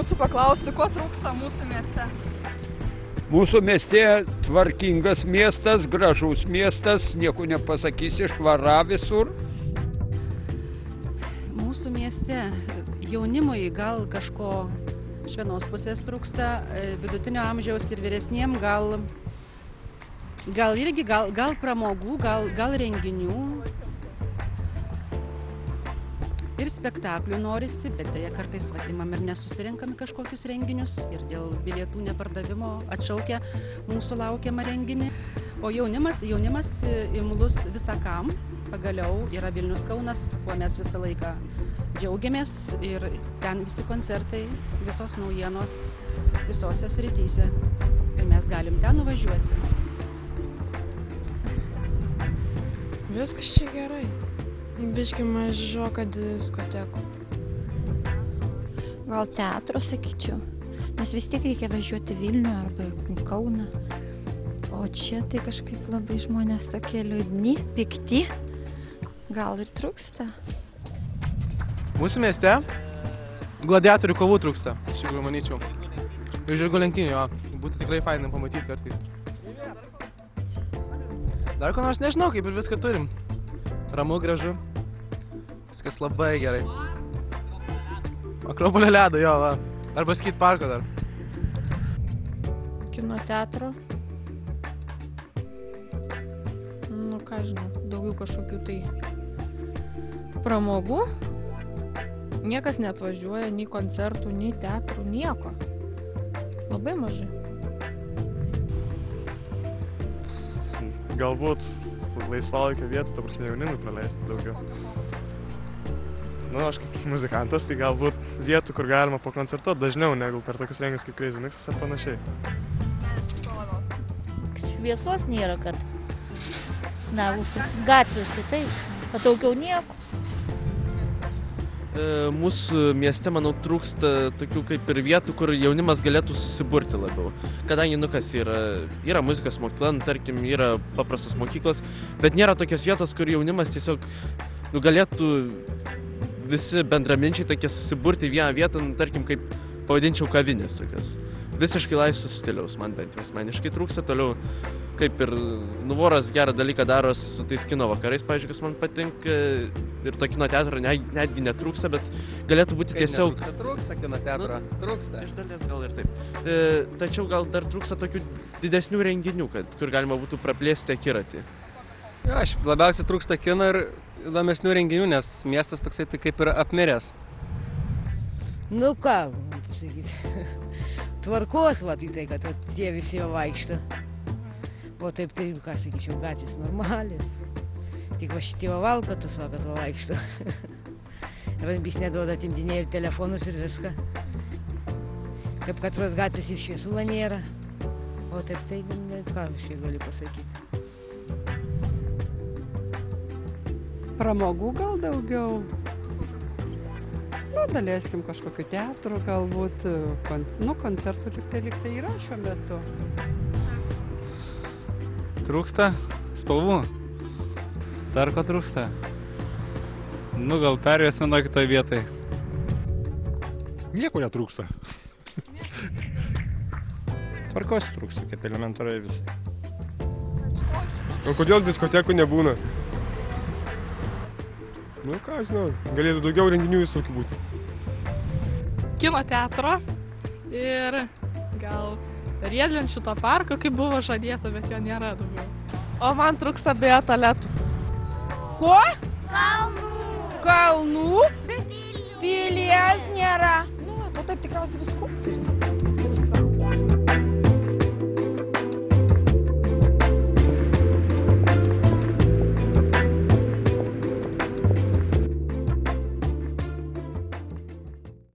jūsų paklausti, ko trūksta mūsų mieste? Mūsų mieste tvarkingas miestas, gražus miestas, nieko nepasakysi, švara visur. Mūsų mieste jaunimui gal kažko iš vienos pusės trūksta, vidutinio amžiaus ir vyresniem gal pramogų, gal renginių. Ir spektaklių norisi, bet dėja kartais vadimam ir nesusirinkam kažkokius renginius ir dėl bilietų nepardavimo atšaukia mūsų laukiamą renginį. O jaunimas imlus visakam, pagaliau yra Vilnius Kaunas, kuo mes visą laiką džiaugiamės ir ten visi koncertai, visos naujienos, visose srityse ir mes galim ten nuvažiuoti. Viskas čia gerai. Biški mažoka diskotekų. Gal teatro, sakyčiau, nes vis tiek reikia važiuoti Vilnių arba į Kauną. O čia tai kažkaip labai žmonės tokie liūdni, pikti. Gal ir trūksta. Mūsų mieste gladiatorių kovų trūksta, iš tikrųjų manyčiau. Ir žirgų lenktynių, jo. Būtų tikrai fainai pamatyti kartais. Dar ko nors nežinau, kaip ir viską turim. Ramu, gražu. Viskas labai gerai. Akropolio ledo, jo, va. Arba skate parko dar. Kino teatro. Nu, ką žinau, daugiau kažkokių tai pramogų. Niekas neatvažiuoja, nei koncertų, nei teatrų, nieko. Labai mažai. Galbūt laisvalaikio vietų, ta prasme, jaunimui praleisti daugiau. Nu, aš kaip muzikantas, tai galbūt vietų, kur galima pakoncertuoti dažniau, negu per tokius renginius kaip Crazy Mixas ar panašiai. Šviesos nėra, kad gatvėse, taip, bet daugiau nieko. Mūsų mieste, manau, trūksta tokių kaip ir vietų, kur jaunimas galėtų susiburti labiau. Kadangi, nu kas, yra muzikos mokykla, tarkim, yra paprastos mokyklos, bet nėra tokios vietos, kur jaunimas tiesiog galėtų visi bendraminčiai tokie susiburti į vieną vietą, tarkim, kaip pavadinčiau kavinės tokios. Visiškai laisvos stiliaus, man bent jau asmeniškai trūksta. Toliau, kaip ir Nuvoras gerą dalyką daro su tais kino vakarais, pavyzdžiui, kas man patinka, ir to kino teatro netgi netrūksta, bet galėtų būti tiesiog... Trūksta kino teatro? Trūksta. Iš dalies gal ir taip. Tačiau gal dar trūksta tokių didesnių renginių, kur galima būtų praplėsti akiratį. Jo, aš labiausiai trūksta kino ir įdomesnių renginių, nes miestas toksai tai kaip ir apmiręs. Nu ką, pasakyti, tvarkos, va, tai kad tie visi jau vaikšto. O taip, tai, ką sakyčiau, gatvės normalės. Tik va šitie va valkatus, va, kad va vaikšto. Rasbys neduoda atimdinėja ir telefonus ir viską. Kaip katros gatvės ir šviesų nėra. O taip, tai, ką aš čia galiu pasakyti. Pramogų gal daugiau. Nu, daleiskim kažkokiu teatru, galbūt, koncertų liktai yra šiuo metu. Trūksta spalvų. Dar ko trūksta? Nu, gal perėjęs vienoje kitoje vietoje. Nieko netrūksta. Tvarkos trūksta, kaip elementarai visai. O kodėl diskotekų nebūna? Nu, ką žinau, galėtų daugiau renginių visokių būti. Kino teatro ir gal riedlenčių to parko, kaip buvo žadėta, bet jo nėra daugiau. O man trūksta biatletų. Ko? Kalnų. Kalnų? Pilies nėra. Nu, o taip tikriausiai viskų.